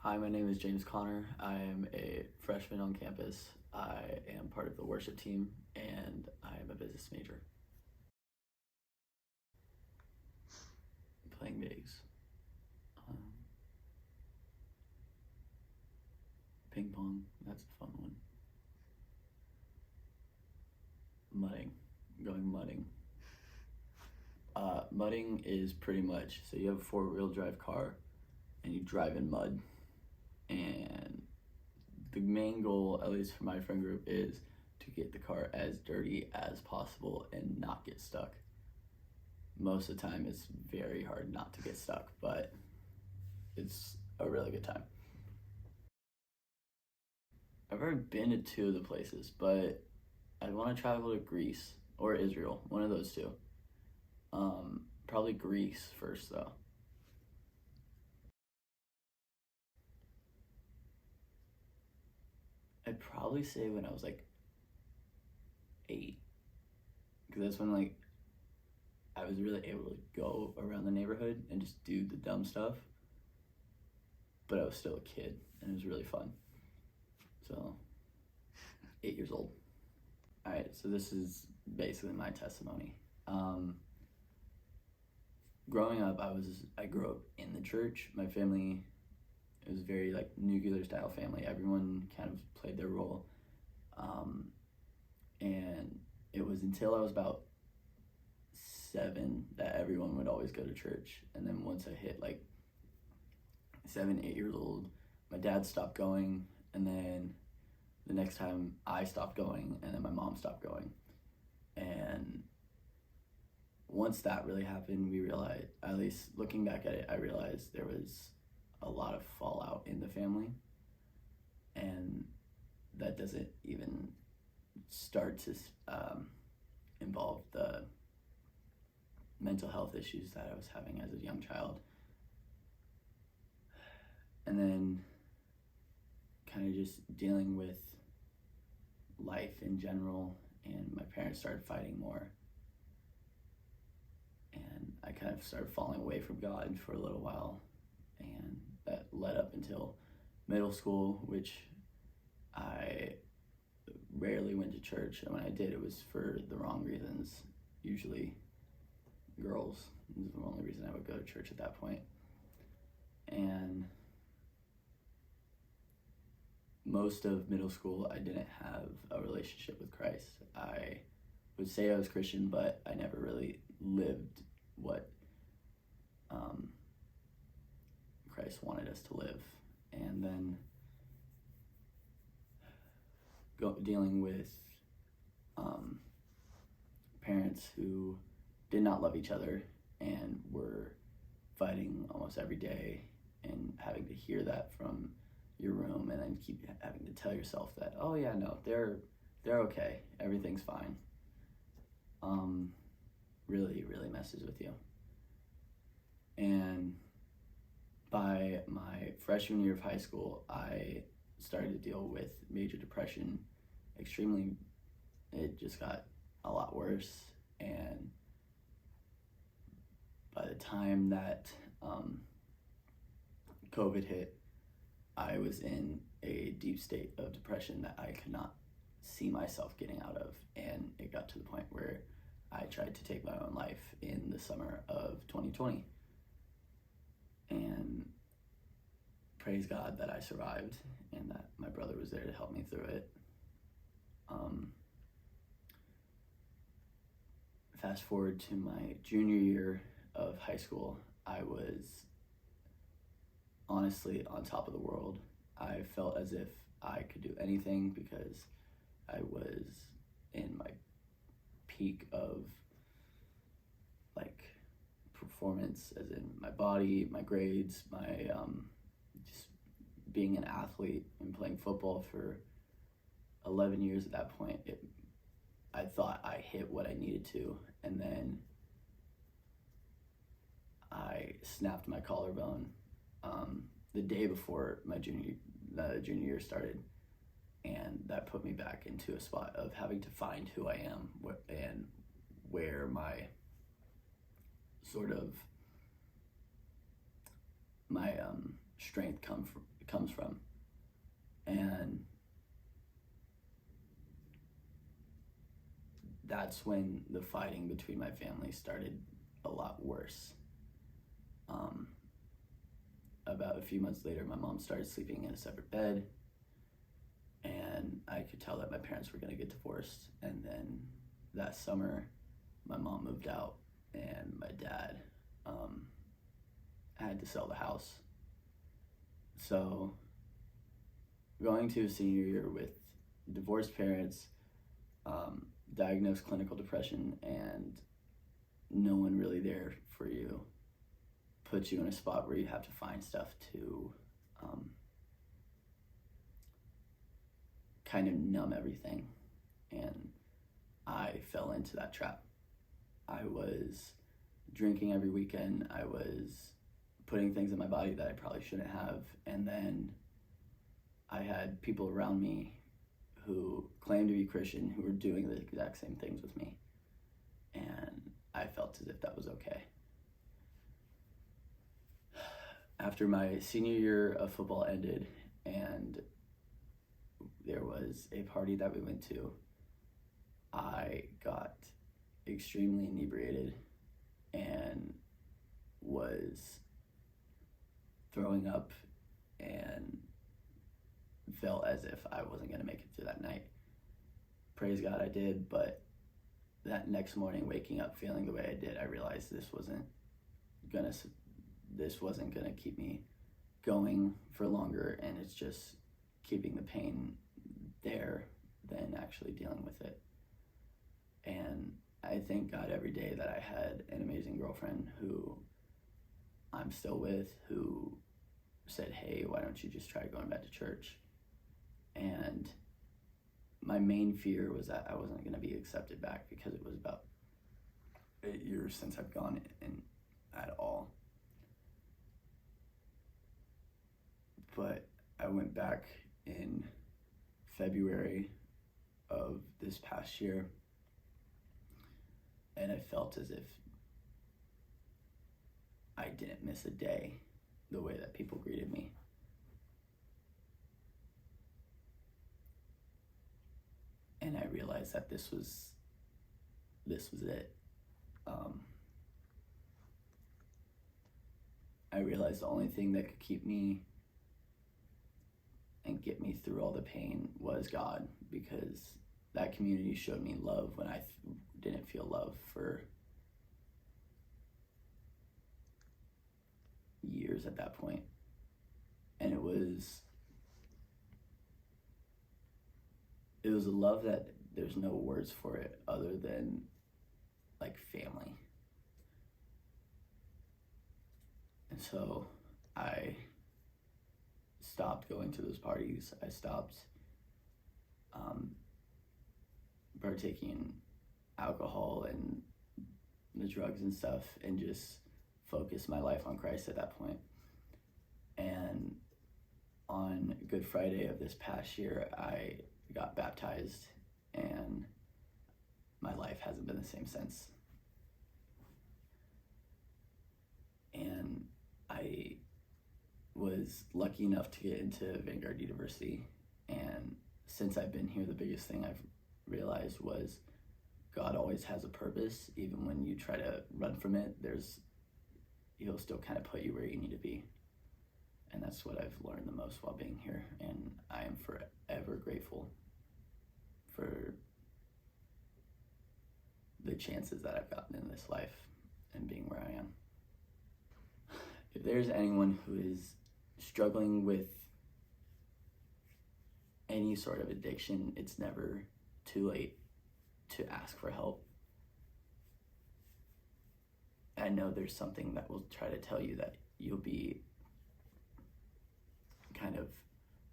Hi, my name is James Connor. I am a freshman on campus. I am part of the worship team and I am a business major. Playing bigs. Um, Ping pong, that's a fun one. Mudding, going mudding. Mudding is pretty much, so you have a four-wheel drive car and you drive in mud. And the main goal, at least for my friend group, is to get the car as dirty as possible and not get stuck. Most of the time it's very hard not to get stuck, but it's a really good time. I've already been to two of the places, but I want to travel to Greece or Israel, one of those two. Probably Greece first though. I'd probably say when I was like 8, because that's when like I was really able to go around the neighborhood and just do the dumb stuff. But I was still a kid and it was really fun. So, 8 years old. All right, so this is basically my testimony. Growing up, I grew up in the church. My family, it was very like nuclear style family. Everyone kind of played their role. And it was until I was about 7 that everyone would always go to church. And then once I hit like 7, 8 years old, my dad stopped going, and then the next time I stopped going, and then my mom stopped going. And once that really happened, we realized, at least looking back at it, I realized there was a lot of fallout in the family, and that doesn't even start to involve the mental health issues that I was having as a young child. And then kind of just dealing with life in general, and my parents started fighting more. And I kind of started falling away from God for a little while, and that led up until middle school, which I rarely went to church, and when I did, it was for the wrong reasons, usually girls. This was the only reason I would go to church at that point. And most of middle school, I didn't have a relationship with Christ. I would say I was Christian, but I never really lived what Christ wanted us to live. And then dealing with parents who did not love each other and were fighting almost every day, and having to hear that from your room, and then keep having to tell yourself that, oh yeah, no, they're okay, everything's fine. Really messes with you. And by my freshman year of high school, I started to deal with major depression. It just got a lot worse, and by the time that COVID hit, I was in a deep state of depression that I could not see myself getting out of, and it got to the point where I tried to take my own life in the summer of 2020. And praise God that I survived and that my brother was there to help me through it. Fast forward to my junior year of high school, I was honestly on top of the world. I felt as if I could do anything because I was in my peak of like performance, as in my body, my grades, my just being an athlete and playing football for 11 years at that point. I thought I hit what I needed to, and then I snapped my collarbone the day before my junior year started, and that put me back into a spot of having to find who I am and where my strength comes from. And that's when the fighting between my family started a lot worse. About a few months later, my mom started sleeping in a separate bed, and I could tell that my parents were going to get divorced. And then that summer, my mom moved out, and my dad had to sell the house. So going to a senior year with divorced parents, diagnosed clinical depression, and no one really there for you, puts you in a spot where you have to find stuff to kind of numb everything. And I fell into that trap. I was drinking every weekend. I was putting things in my body that I probably shouldn't have. And then I had people around me who claimed to be Christian who were doing the exact same things with me. And I felt as if that was okay. After my senior year of football ended and there was a party that we went to, I got extremely inebriated and was throwing up and felt as if I wasn't going to make it through that night. Praise God I did, but that next morning, waking up feeling the way I did, I realized this wasn't gonna keep me going for longer, and it's just keeping the pain there than actually dealing with it. And I thank God every day that I had an amazing girlfriend who I'm still with, who said, hey, why don't you just try going back to church? And my main fear was that I wasn't going to be accepted back, because it was about 8 years since I've gone in at all. But I went back in February of this past year, and I felt as if I didn't miss a day the way that people greeted me. And I realized that this was it. I realized the only thing that could keep me and get me through all the pain was God, because that community showed me love when I didn't feel love for years at that point. And it was a love that there's no words for it other than like family. And so I stopped going to those parties. I stopped partaking in alcohol and the drugs and stuff, and just focused my life on Christ at that point. And on Good Friday of this past year, I got baptized, and my life hasn't been the same since. And I was lucky enough to get into Vanguard University, and since I've been here, the biggest thing I've realized was God always has a purpose. Even when you try to run from it, he'll still kind of put you where you need to be. And that's what I've learned the most while being here, and I am forever grateful for the chances that I've gotten in this life and being where I am. If there's anyone who is struggling with any sort of addiction, it's never too late to ask for help. I know there's something that will try to tell you that you'll be kind of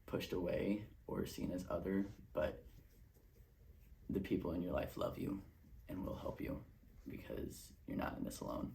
pushed away or seen as other, but the people in your life love you and will help you, because you're not in this alone.